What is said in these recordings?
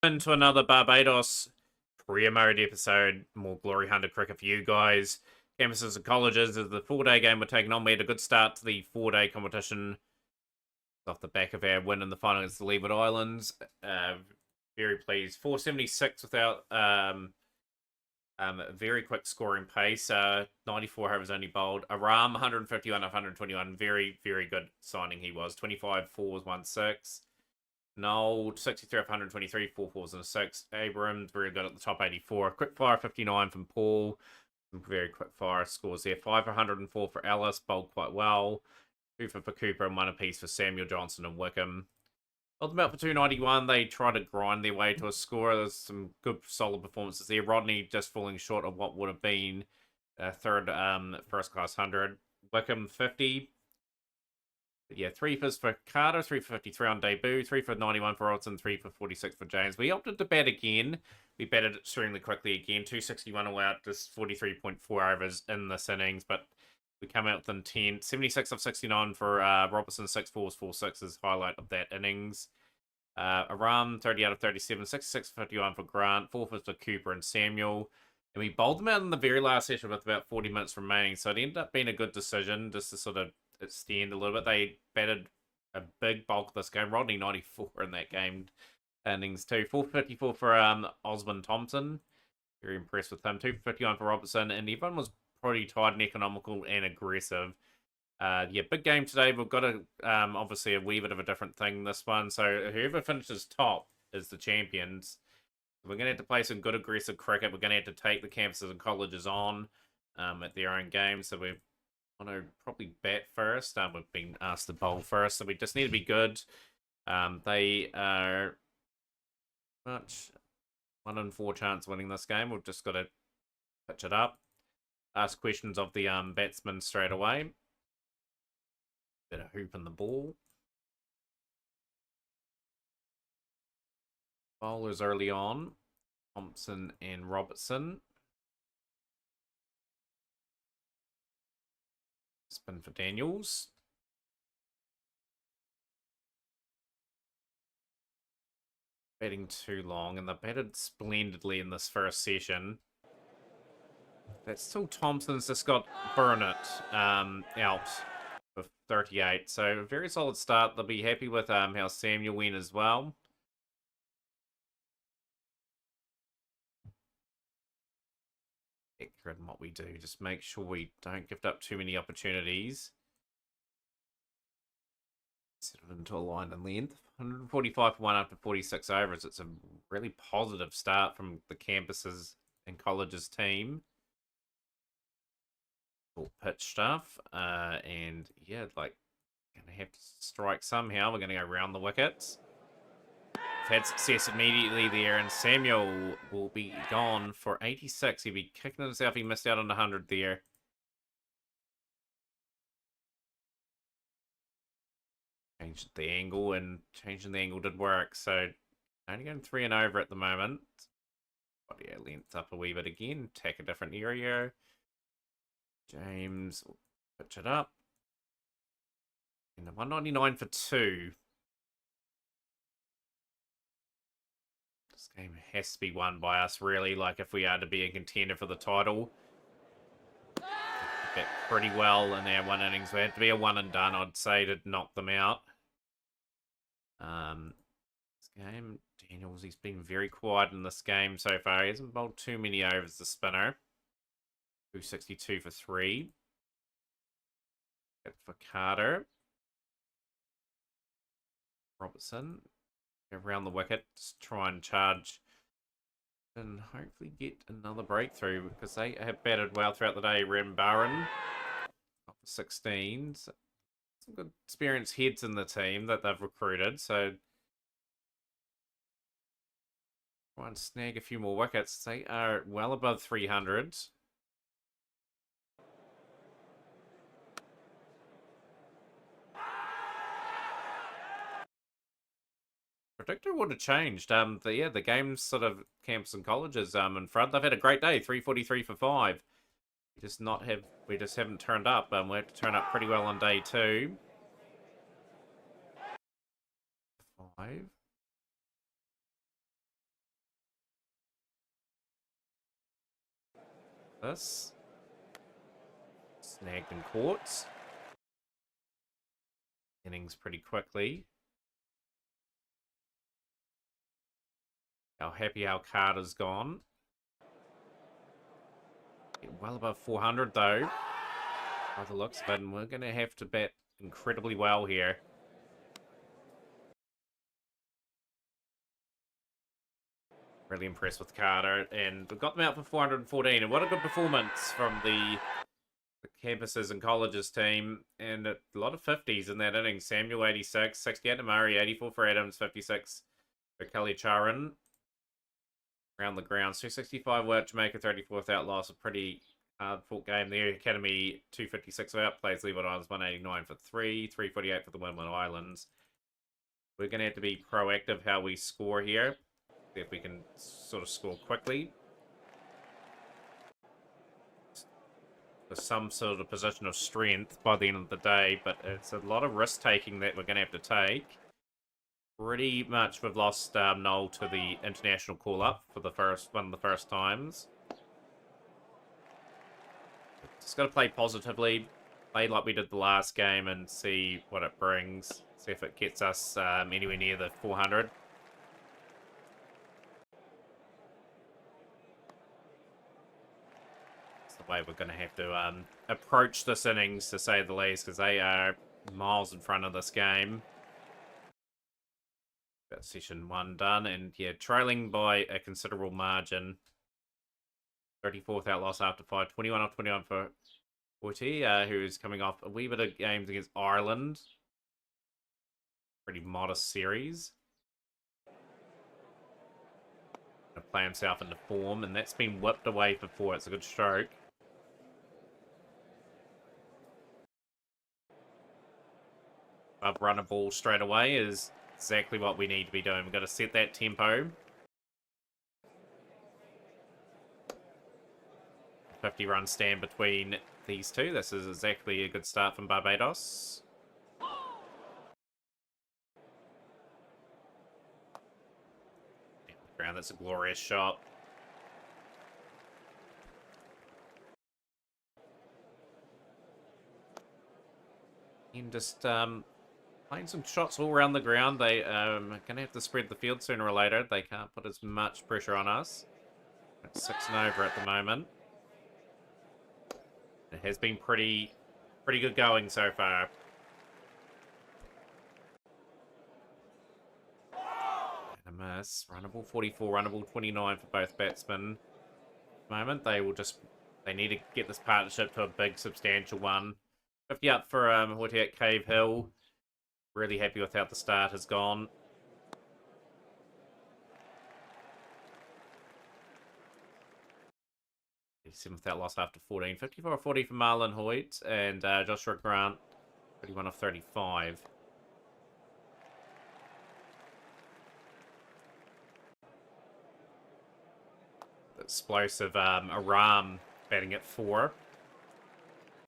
Into another Barbados pre-mode episode. More Glory Hunter cricket for you guys. Campuses and colleges is the 4-day game we're taking on. We had a good start to the 4-day competition off the back of our win in the final against the Leeward Islands. Very pleased. 476 without very quick scoring pace. 94 overs only bowled. Aram 151 of 121. Very, very good signing he was. 25 fours, 1 6. Noel, 63 of 123, 4 fours and a 6. Abrams, very good at the top 84. Quick fire 59 from Paul. Some very quick fire scores there. 5 for 104 for Ellis, bowled quite well. 2 for Cooper and 1 apiece for Samuel Johnson and Wickham. Bowled them out for 291. They tried to grind their way to a score. There's some good solid performances there. Rodney just falling short of what would have been a third first class 100. Wickham 50. Yeah, 3 for Carter, 3 for 53 on debut, 3 for 91 for Robertson, 3 for 46 for James. We opted to bat again. We batted extremely quickly again. 261 all out, just 43.4 overs in this innings, but we come out with intent. 76 of 69 for Robertson, 6 fours, 4 sixes, highlight of that innings. Aram, 30 out of 37, 66 for 51 for Grant, 4 for Cooper and Samuel. And we bowled them out in the very last session with about 40 minutes remaining, so it ended up being a good decision just to sort of extend a little bit. They batted a big bulk of this game. Rodney 94 in that game innings too. 454 for Osmond Thompson. Very impressed with him. 251 for Robertson, and everyone was pretty tight and economical and aggressive. Yeah, big game today. We've got obviously a wee bit of a different thing this one. So whoever finishes top is the champions. We're going to have to play some good aggressive cricket. We're going to have to take the campuses and colleges on at their own game. So we're want to probably bat first. We've been asked to bowl first, so we just need to be good. They are much 1 in 4 chance of winning this game. We've just got to pitch it up. Ask questions of the batsman straight away. Bit of hoop in the ball. Bowlers early on. Thompson and Robertson. Spin for Daniels. Batting too long, and they batted splendidly in this first session. That's still Thompson's just got Burnett out for 38. So a very solid start. They'll be happy with how Samuel went as well. Accurate in what we do. Just make sure we don't gift up too many opportunities. Settled into a line and length. 145 for 1 after 46 overs. It's a really positive start from the campuses and colleges team. All pitch stuff. And yeah, like, gonna have to strike somehow. We're gonna go around the wickets. We've had success immediately there, and Samuel will be gone for 86. He'll be kicking himself. He missed out on 100 there. Changed the angle, and changing the angle did work. So only going 3 and over at the moment. Body length up a wee bit again. Tack a different area. James will pitch it up. And 199 for 2. This game has to be won by us, really. Like, if we are to be a contender for the title. Back pretty well in our one innings. We had to be a one and done, I'd say, to knock them out. This game, Daniels, he's been very quiet in this game so far. He hasn't bowled too many overs, the spinner. 262 for 3. Good for Carter. Robertson. Around the wicket, just try and charge and hopefully get another breakthrough, because they have batted well throughout the day. Rambaran up for 16. So some good experienced heads in the team that they've recruited, so try and snag a few more wickets. They are well above 300. Predictor would have changed. The game's sort of camps and colleges in front. They've had a great day. 343 for 5. We just haven't turned up. We have to turn up pretty well on day 2. 5. this. Snagged and caught. Innings pretty quickly. How happy how Carter's gone. Well above 400 though. By the looks of it, and we're going to have to bat incredibly well here. Really impressed with Carter, and we've got them out for 414, and what a good performance from the campuses and colleges team, and a lot of 50s in that inning. Samuel 86, 68 to Murray, 84 for Adams, 56 for Kelly Charan. Around the grounds, 265 without Jamaica, 34 without loss. A pretty hard fought game there. Academy 256 without plays. Leeward Islands 189 for 3, 348 for the Windward Islands. We're going to have to be proactive how we score here. See if we can sort of score quickly. For some sort of position of strength by the end of the day, but it's a lot of risk taking that we're going to have to take. Pretty much we've lost Noel to the international call-up for one of the first times. Just got to play positively, play like we did the last game and see what it brings. See if it gets us anywhere near the 400. That's the way we're going to have to approach this innings, to say the least, because they are miles in front of this game. Got session 1 done, and yeah, trailing by a considerable margin. 34 without loss after 5, 21 off 21 for Woody, who's coming off a wee bit of games against Ireland. Pretty modest series. Gonna play himself into form, and that's been whipped away for 4. It's a good stroke. Up run a ball straight away is exactly what we need to be doing. We've got to set that tempo. 50-run stand between these two. This is exactly a good start from Barbados. Ground, that's a glorious shot. And just playing some shots all around the ground. They are going to have to spread the field sooner or later. They can't put as much pressure on us. It's 6 and over at the moment. It has been pretty good going so far. And a miss. Runnable 44, runnable 29 for both batsmen. At the moment, they need to get this partnership to a big, substantial one. 50 up for Hoti at Cave Hill. Really happy with how the start has gone. Without loss after 14. 54 40 for Marlon Hoyt, and Joshua Grant 31 off 35. Explosive Aram batting at 4.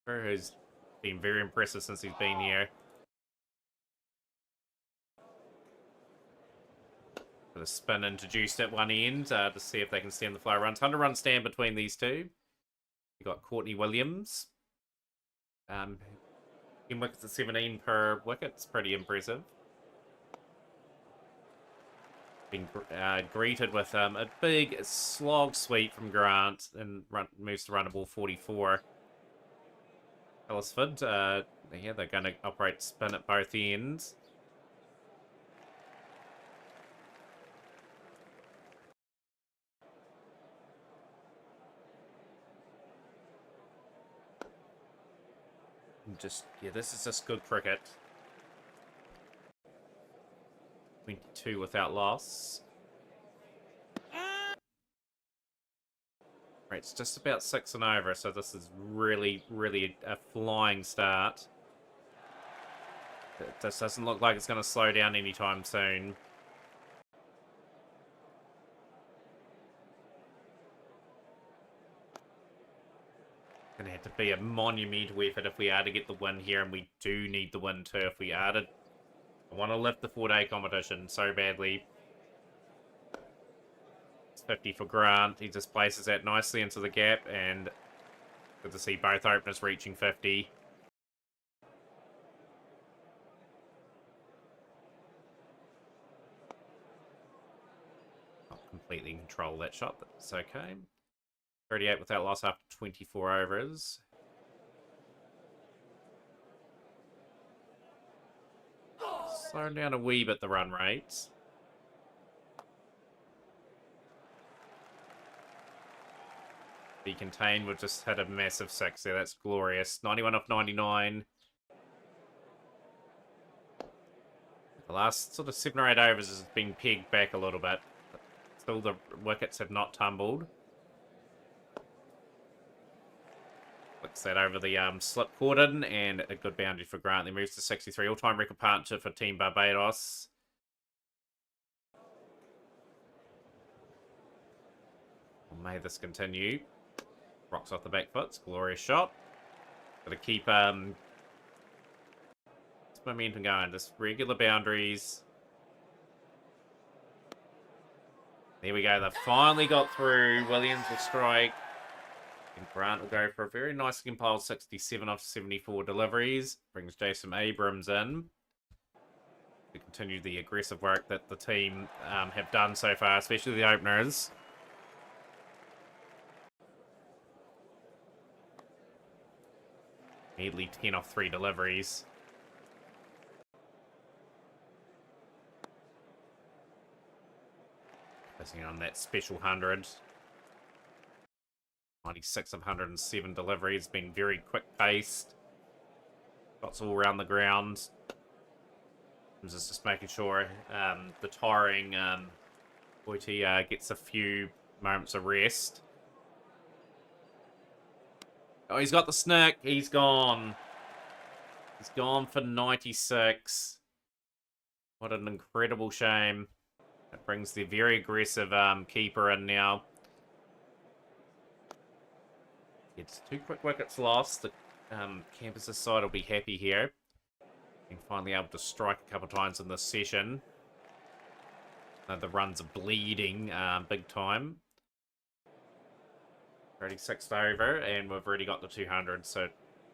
Who's been very impressive since he's been here. Got a spin introduced at one end to see if they can stem the flow runs. 100-run stand between these two. You got Courtney Williams. 10 wickets at 17 per wicket. It's pretty impressive. Been greeted with a big slog sweep from Grant and moves to runnable 44. Ellisford, yeah, they're going to operate spin at both ends. Yeah, this is just good cricket. 22 without loss. Right, it's just about 6 and over, so this is really a flying start. It just doesn't look like it's going to slow down anytime soon. Going to have to be a monumental effort if we are to get the win here, and we do need the win too if we are to... I want to lift the 4-day competition so badly. It's 50 for Grant. He just places that nicely into the gap, and Good to see both openers reaching 50. Not completely in control of that shot, but it's okay. 38 without loss after 24 overs. Slowing down a wee bit the run rates. Be contained, we've just had a massive 6 there. That's glorious. 91 off 99. The last sort of 7 or 8 overs has been pegged back a little bit. Still, the wickets have not tumbled. Flicks that over the slip cordon, and a good boundary for Grant. He moves to 63. All-time record partnership for Team Barbados. Well, may this continue. Rocks off the back foot. It's a glorious shot. Got to keep this momentum going. Just regular boundaries. There we go. They finally got through. Williams will strike. And Grant will go for a very nice compiled 67 off 74 deliveries. Brings Jason Abrams in to continue the aggressive work that the team have done so far, especially the openers. Nearly 10 off 3 deliveries. Focusing on that special 100. 96 of 107 deliveries. Been very quick paced. Shots all around the ground. Just making sure the tiring Boite gets a few moments of rest. Oh, he's got the snick. He's gone. He's gone for 96. What an incredible shame. That brings the very aggressive keeper in now. It's 2 quick wickets lost. The campus's side will be happy here. And finally able to strike a couple times in this session. The runs are bleeding big time. 36th over, and we've already got the 200, so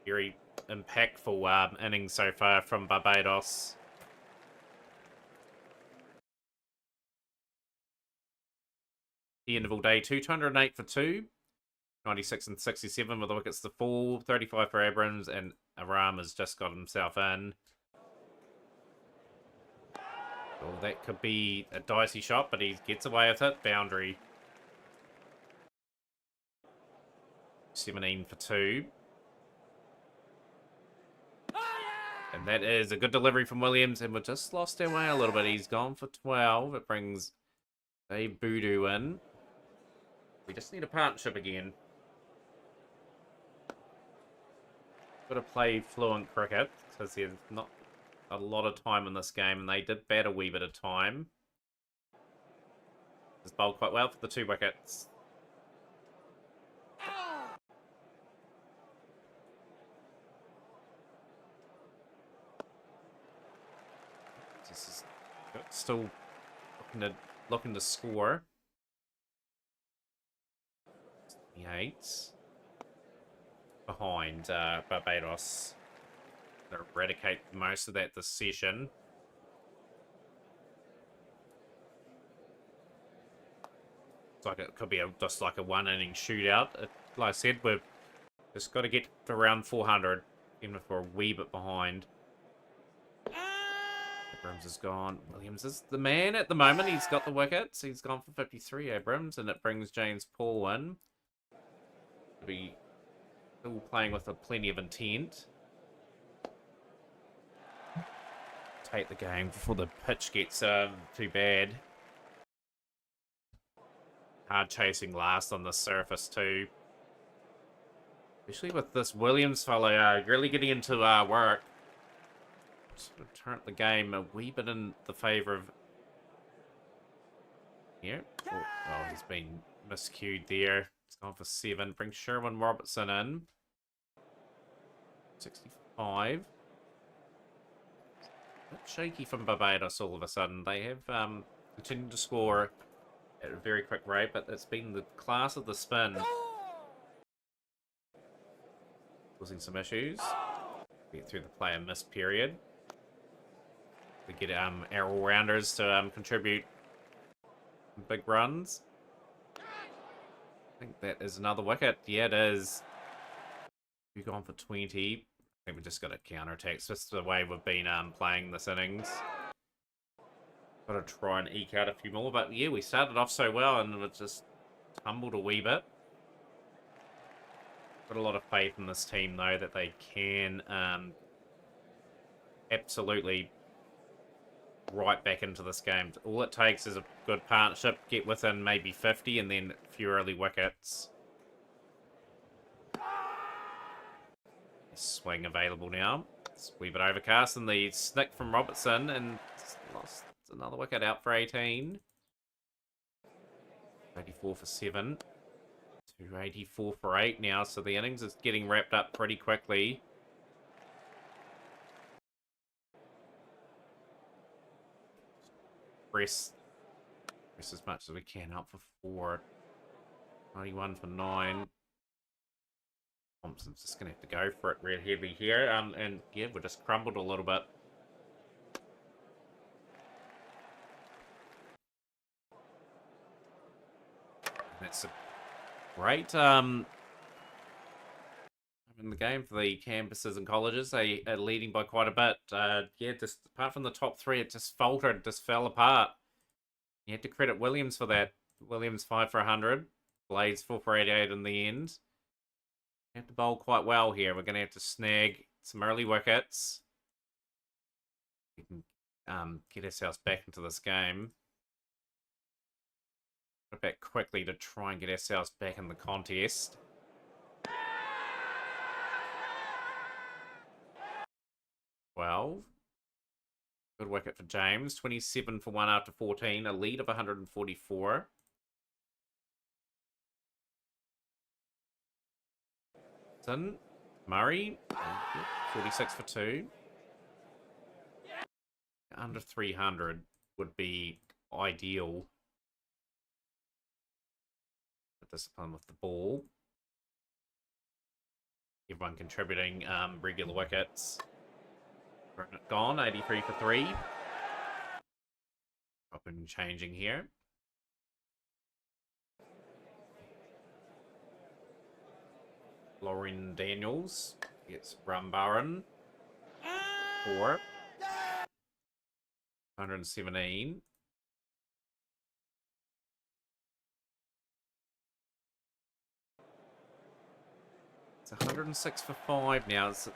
very impactful innings so far from Barbados. The end of all day, 208 for 2. 96 and 67 with the wickets to fall. 35 for Abrams, and Aram has just got himself in. Well, that could be a dicey shot, but he gets away with it. Boundary. 17 for 2. And that is a good delivery from Williams, and we've just lost our way a little bit. He's gone for 12. It brings Dave Boodoo in. We just need a partnership again. Got to play fluent cricket, because there's not a lot of time in this game, and they did bat a wee bit of time. He's bowled quite well for the 2 wickets. This is still looking to score. 8 behind Barbados. To eradicate most of that this session. It's like it could be just like a 1-inning shootout. Like I said, we've just got to get to around 400, even if we're a wee bit behind. Abrams is gone. Williams is the man at the moment. He's got the wickets. He's gone for 53, Abrams, and it brings James Paul in. Be still playing with plenty of intent. Take the game before the pitch gets too bad. Hard chasing last on the surface too. Especially with this Williams fellow really getting into work. Sort of turn the game a wee bit in the favour of... Yeah. Oh, he's been miscued there. It's gone for 7. Brings Sherwin Robertson in. 65. A bit shaky from Barbados all of a sudden. They have continued to score at a very quick rate, but it's been the class of the spin. causing some issues. Get through the player miss period. We get our all-rounders to contribute big runs. I think that is another wicket. Yeah, it is. We've gone for 20. I think we just got a counter-attack. It's just the way we've been playing this innings. Got to try and eke out a few more. But yeah, we started off so well and it just tumbled a wee bit. Got a lot of faith in this team, though, that they can absolutely right back into this game. All it takes is a good partnership, get within maybe 50, and then a few early wickets. Swing available now. It's a wee bit overcast, and the snick from Robertson, and lost another wicket out for 18. 84 for 7. 284 for 8 now, so the innings is getting wrapped up pretty quickly. Press as much as we can up for 4. 91 for 9. Thompson's just going to have to go for it real heavy here. And yeah, we just crumbled a little bit. That's a great in the game for the campuses and colleges. They are leading by quite a bit. Yeah, just apart from the top 3, it just faltered, just fell apart. You had to credit Williams for that. Williams 5 for 100. Blades 4 for 88 in the end. We have to bowl quite well here. We're going to have to snag some early wickets. We can get ourselves back into this game. Put it back quickly to try and get ourselves back in the contest. Well, good wicket for James. 27 for 1 after 14. A lead of 144. Murray, 46 for 2. Under 300 would be ideal. Discipline with the ball. Everyone contributing regular wickets. Gone, 83 for 3. Chopping changing here. Lauren Daniels gets Rumbaran. 4. 117. It's 106 for 5 now. It's the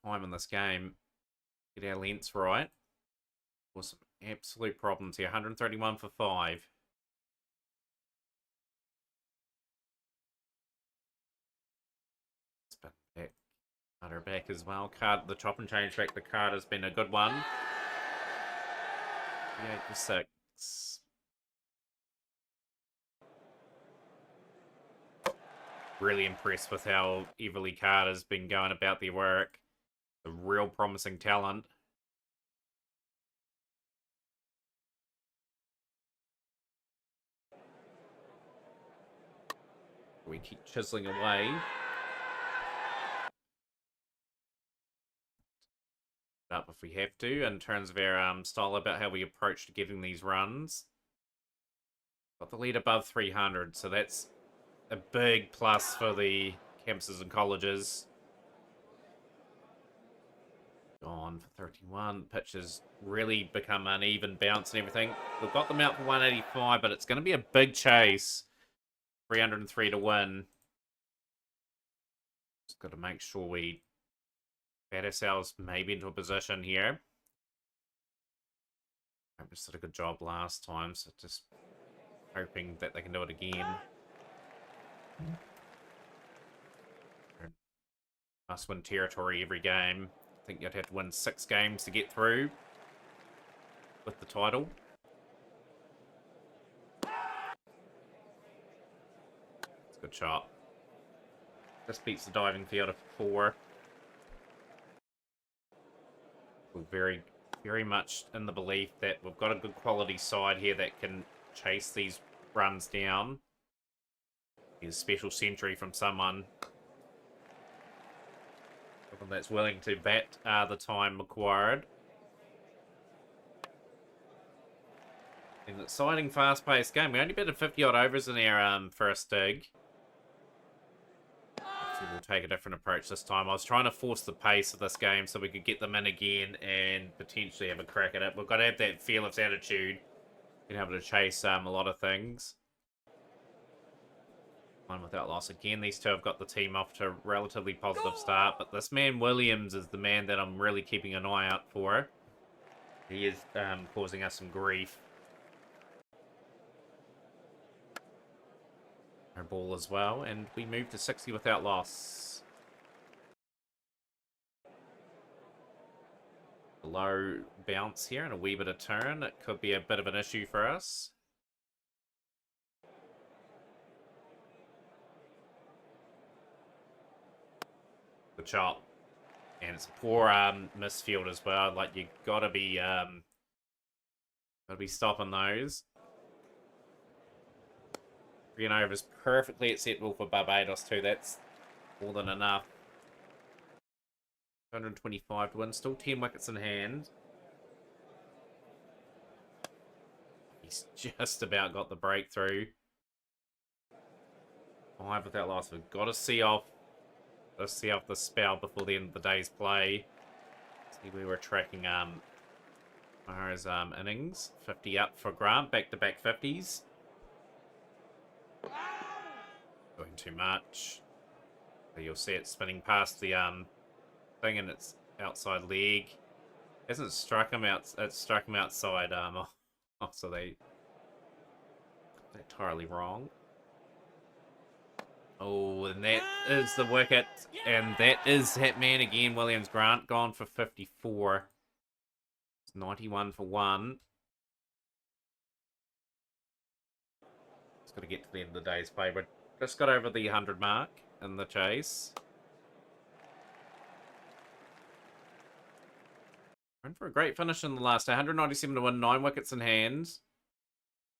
time in this game. Get our lengths right. For some absolute problems here. 131 for 5. Spin back. Cutter back as well. The chop and change back. The card has been a good one. 38 for 6. Really impressed with how Everly Carter's been going about their work. A real promising talent. We keep chiseling away. Up if we have to, in terms of our style about how we approach to getting these runs. Got the lead above 300, so that's a big plus for the campuses and colleges. Gone for 31. Pitch has really become uneven, bounce and everything. We've got them out for 185, but it's going to be a big chase. 303 to win. Just got to make sure we get ourselves maybe into a position here. I just did a good job last time, so just hoping that they can do it again. Must win territory every game. I think you'd have to win 6 games to get through with the title. It's a good shot. This beats the diving field of 4. We're very, very much in the belief that we've got a good quality side here that can chase these runs down. Here's a special century from someone. Someone that's willing to bat the time required. An exciting, fast-paced game. We only batted 50-odd overs in our first dig. We'll take a different approach this time. I was trying to force the pace of this game so we could get them in again and potentially have a crack at it. We've got to have that fearless attitude. Being able to chase a lot of things. One without loss again. These two have got the team off to a relatively positive start, but this man Williams is the man that I'm really keeping an eye out for. He is causing us some grief. Our ball as well, and we move to 60 without loss. Low bounce here and a wee bit of turn. It could be a bit of an issue for us. The chop. And it's a poor misfield as well. Like, you gotta be stopping those. 3 overs perfectly acceptable for Barbados too. That's more than enough. 125 to win. Still 10 wickets in hand. He's just about got the breakthrough. 5 without loss. We've got to see off. Let's see off the spell before the end of the day's play. See, we were tracking Mara's innings. 50 up for Grant. Back-to-back 50s. Doing too much. So you'll see it spinning past the thing and it's outside leg. Hasn't struck him out. It struck him outside. So they're entirely wrong. Oh, and that is the wicket, and that is Hitman again. Williams Grant gone for 54. It's 91 for 1. It's got to get to the end of the day's play, but just got over the 100 mark in the chase. And for a great finish in the last 197 to win, 9 wickets in hand.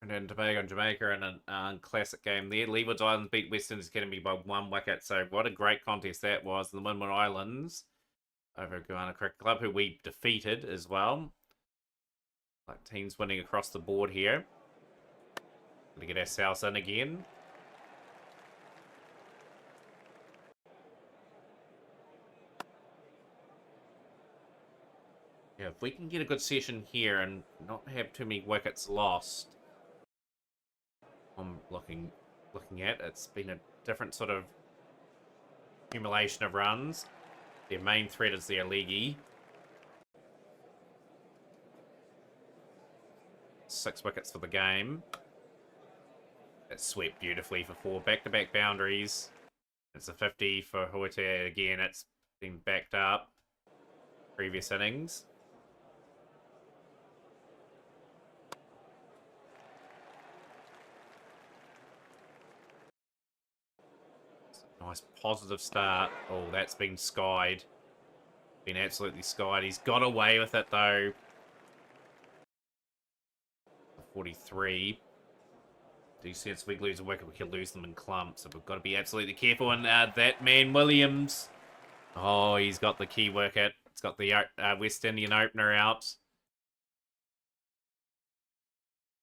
And then Tobago and Jamaica in a classic game there. Leeward Islands beat West Indies Academy by 1 wicket. So what a great contest that was. The Windward Islands over Guyana Cricket Club, who we defeated as well. Like teams winning across the board here. Gonna get ourselves in again. Yeah, if we can get a good session here and not have too many wickets lost. I'm looking at. It's been a different sort of accumulation of runs. Their main threat is their leggy. 6 wickets for the game. It's swept beautifully for 4 back-to-back boundaries. It's a 50 for Hoite again. It's been backed up. Previous innings. Nice positive start. Oh, that's been skied. Been absolutely skied. He's got away with it though. 43. Do you sense we lose a wicket? We could lose them in clumps, so we've got to be absolutely careful. And that man Williams. Oh, he's got the key wicket. It's got the West Indian opener out.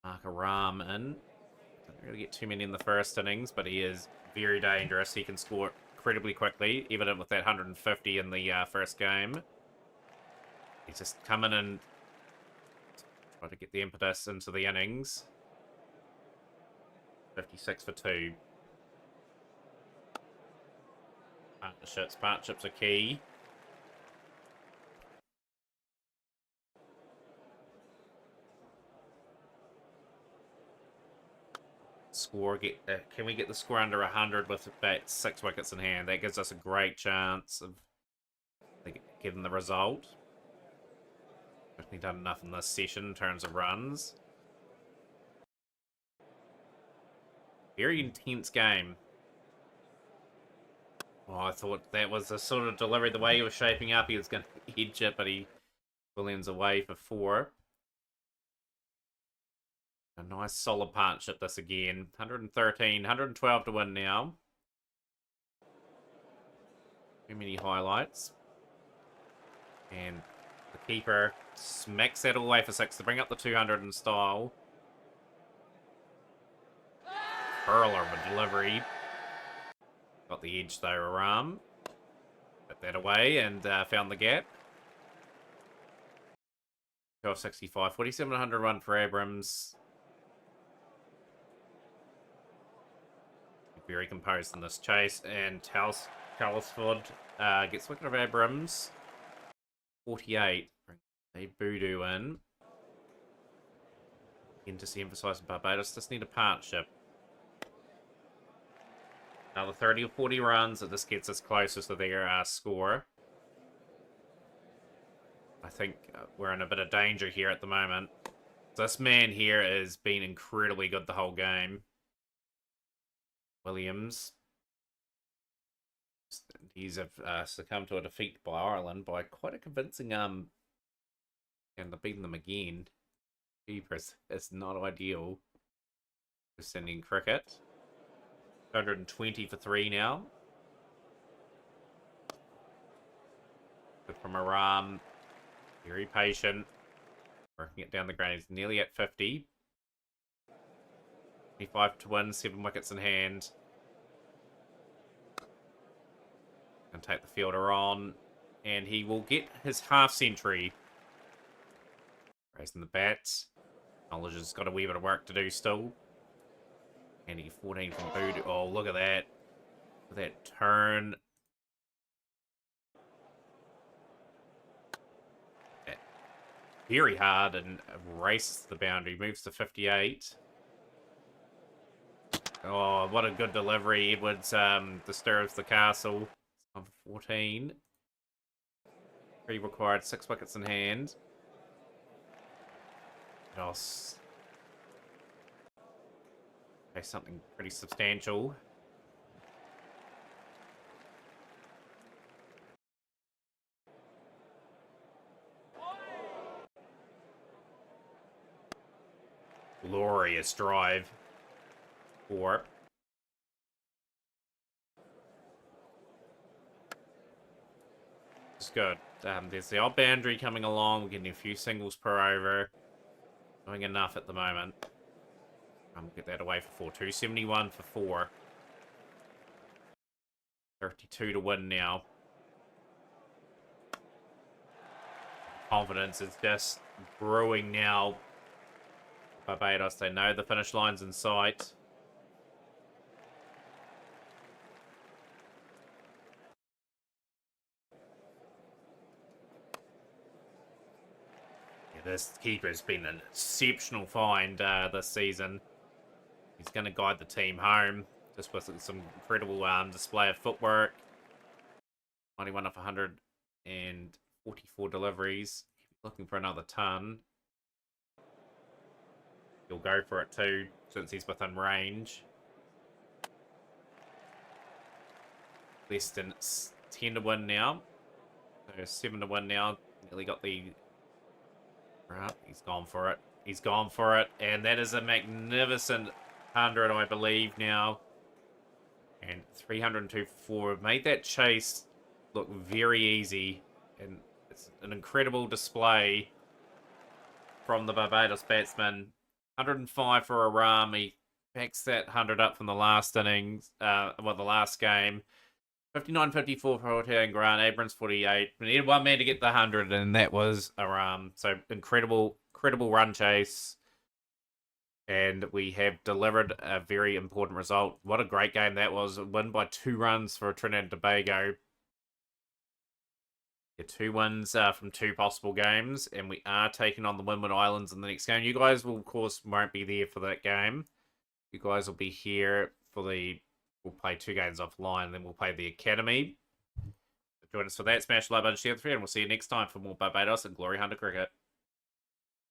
Mark Aram in. Don't really get too many in the first innings, but he is very dangerous. He can score incredibly quickly, evident with that 150 in the first game. He's just coming and try to get the impetus into the innings. 56 for 2. Partnerships are key. Score, can we get the score under 100 with about 6 wickets in hand? That gives us a great chance of getting the result. Definitely done enough in this session in terms of runs. Very intense game. Oh, I thought that was the sort of delivery, the way he was shaping up. He was going to edge it, but Williams away for 4. A nice solid partnership this again. 113, 112 to win now. Too many highlights. And the keeper smacks that away for 6 to bring up the 200 in style. Hurler of a delivery. Got the edge though, Aram. Put that away and found the gap. 1265, 4700 run for Abrams. Very composed in this chase, and Talsford gets wicket of Abrams. 48. Bring a Voodoo in. Again, just emphasise Barbados just need a partnership. Another 30 or 40 runs, and this gets us closer to their score. I think we're in a bit of danger here at the moment. This man here has been incredibly good the whole game. Williams. He's succumbed to a defeat by Ireland by quite a convincing and they're beating them again. Jeepers, it's not ideal. Just ending cricket. 120 for 3 now. Good from Aram. Very patient. Working it down the ground. He's nearly at 50. 25 to win, 7 wickets in hand. And take the fielder on. And he will get his half century. Raising the bats. Knowledge has got a wee bit of work to do still. And he 14 from Voodoo. Oh, look at that. Look at that turn. Very hard and races the boundary. Moves to 58. Oh, what a good delivery. Edwards disturbs the castle. On 14. 3 required, 6 wickets in hand. Dos. Okay, something pretty substantial. Glorious drive. 4. It's good. There's the odd boundary coming along. We're getting a few singles per over. Doing enough at the moment. Get that away for 4. 271 for 4. 32 to win now. Confidence is just brewing now. Barbados, they know the finish line's in sight. Yeah, this keeper's been an exceptional find this season. He's going to guide the team home. Just with some incredible display of footwork. 91 off 144 deliveries. Looking for another ton. He'll go for it too, since he's within range. Less than 10 to win now. So 7 to win now. Nearly got the... Right, he's gone for it. He's gone for it. And that is a magnificent 100, I believe, now. And 302 for 4. Made that chase look very easy. And it's an incredible display from the Barbados batsman. 105 for Aram. He backs that 100 up from the last innings, the last game. 59-54 for Hotel and Grant. Abrams 48. We needed one man to get the 100, and that was Aram. So incredible run chase. And we have delivered a very important result. What a great game that was. A win by 2 runs for Trinidad and Tobago. Yeah, 2 wins from 2 possible games, and we are taking on the Windward Islands in the next game. You guys will, of course, won't be there for that game. You guys will be here for we'll play 2 games offline, then we'll play the Academy. So join us for that. Smash the like button, share the thread, and we'll see you next time for more Barbados and Glory Hunter Cricket.